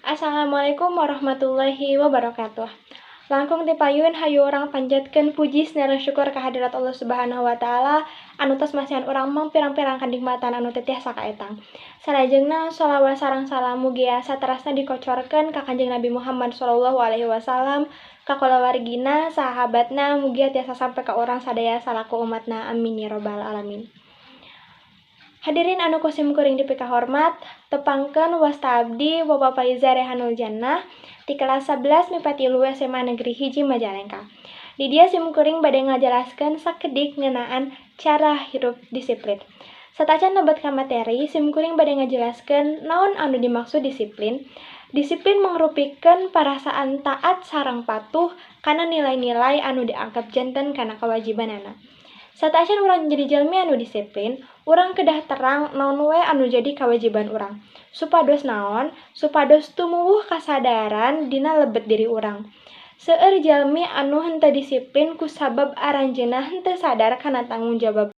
Assalamualaikum warahmatullahi wabarakatuh. Langkung dipayun hayu orang panjatkeun puji sareng syukur ka hadirat Allah Subhanahu wa taala anu tos masihan urang mong pirang-pirang kanikmatan anu teu tiasa kaetang. Salajengna shalawat sareng salam mugi saterasna dikocorkeun ka Kanjeng Nabi Muhammad sallallahu alaihi wasallam, ka kulawargina, sahabatna, mugi tiasa sampai ka urang sadaya salaku umatna. Amin ya rabbal alamin. Hadirin anu kusim kuring dipika hormat, tepangkeun wasta abdi Bapak Faiza Rehanul Jannah di kelas 11 MIPA 3 SMA Negeri 1 Majalengka. Di dia sim kuring bade ngajelaskeun sakedik ngeunaan cara hirup disiplin. Satacan lebet ka materi, sim kuring bade ngajelaskeun naon anu dimaksud disiplin. Disiplin mangrupikeun parasaan taat sareng patuh kana nilai-nilai anu dianggap janten kana kewajibanana. Satacan urang jadi jalmi anu disiplin, urang kedah terang naon we anu jadi kewajiban urang. Supados naon? Supados tumuwuh kasadaran dina lebet diri urang. Seueur jalmi anu henteu disiplin kusabab aranjeunna henteu sadar kana tanggung jawab.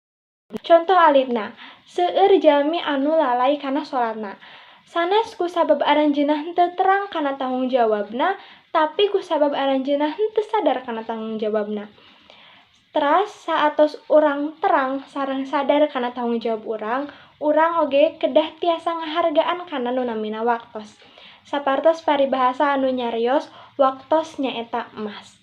Contoh alitna, seueur jalmi anu lalai kana salatna. Sanes kusabab aranjeunna henteu terang kana tanggung jawabna, tapi kusabab aranjeunna henteu sadar kana tanggung jawabna. Teras saatos urang terang sareng sadar kana tanggung jawab urang oge kedah tiasa ngahargaan kana nu namina waktos. Sapartos paribahasa anu nyarios, waktos nyaeta emas.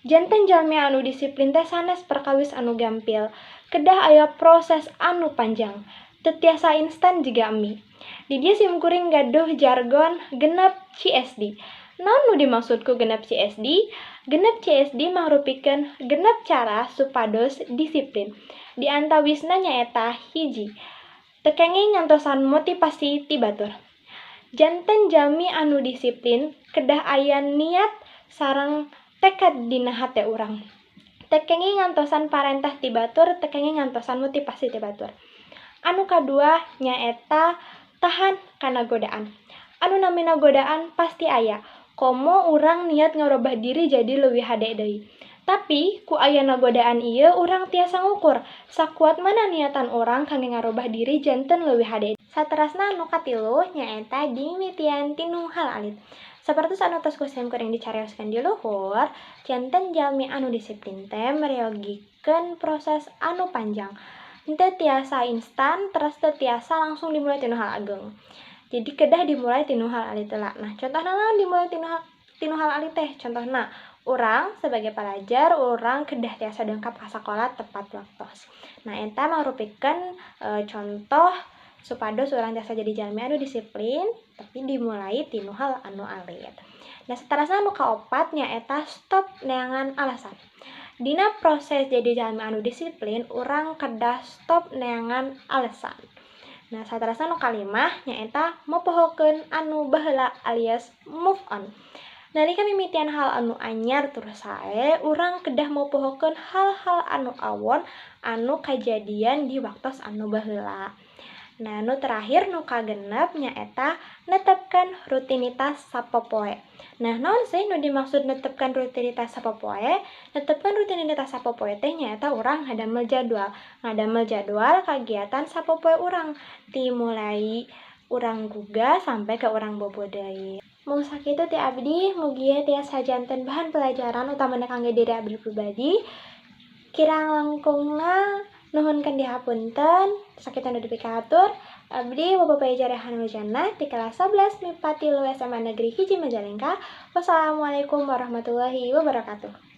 Janten jalmi anu disiplin teh sanes perkawis anu gampil, kedah aya proses anu panjang, teu tiasa instan jiga mie. Di dieu sim kuring gaduh jargon genep CSD. Naon nu dimaksud ku genep CSD? Genep CSD mangrupikeun genep cara supados disiplin. Di antawisna nyaeta 1. Tekenging ngantosan motivasi ti batur. Janten jalmi anu disiplin kedah aya niat sareng tekad dina hate urang. Tekenging ngantosan parentah ti batur, tekenging ngantosan motivasi ti batur. Anu kadua nyaeta tahan kana godaan. Anu namina godaan pasti aya. Komo urang niat ngarobah diri jadi leuwih hade deui. Tapi ku ayana godaan ieu urang tiasa ngukur sakuat mana niatan urang kangge ngarobah diri janten leuwih hade. Saterasna anu katilu nyaeta dimimitian tinu hal alit. Sapertos anu tos kusim kuring dicarioskeun di luhur, janten jalmi anu disiplin teh mereogikeun proses anu panjang. Henteu tiasa instan, teras teu tiasa langsung dimulai tinu hal ageng. Jadi kedah dimulai tinu hal alit heula. Nah, contohna naon dimulai tinu hal alit teh? Contohna, urang sebagai pelajar, urang kedah tiasa dengkap ka sakola tepat waktos. Nah, eta mangrupikeun contoh supados urang tiasa jadi jalmi anu disiplin, tapi dimulai tinu hal anu alit. Nah, saterasna anu kaopat nyaeta stop neangan alasan. Dina proses jadi jalmi anu disiplin, urang kedah stop neangan alasan. Nah, saterasna anu kalimah nyaeta mopohokeun anu baheula alias move on. Nalika mimitian hal anu anyar terus sae, urang kedah mopohokeun hal-hal anu awon anu kajadian di waktos anu baheula. Nah, nu terakhir nu kagenep nyaeta netepkeun rutinitas sapopoe. Nah, naon sih nu dimaksud netepkeun rutinitas sapopoe? Netepkeun rutinitas sapopoe teh nyaeta urang ngadamel jadwal kagiatan sapopoe urang, ti mulai urang guga sampai ke urang bobo deui. Mung sakitu ti abdi, mugi tiasa janten bahan pelajaran utamana kangge diri abdi pribadi. Kirang langkungna nuhunkeun dihapunten, sakitu nu dipikatur. Abdi Bapak Faiza Rehanul Jannah di kelas 11 MIPA 3 SMA Negeri 1 Majalengka. Wassalamualaikum warahmatullahi wabarakatuh.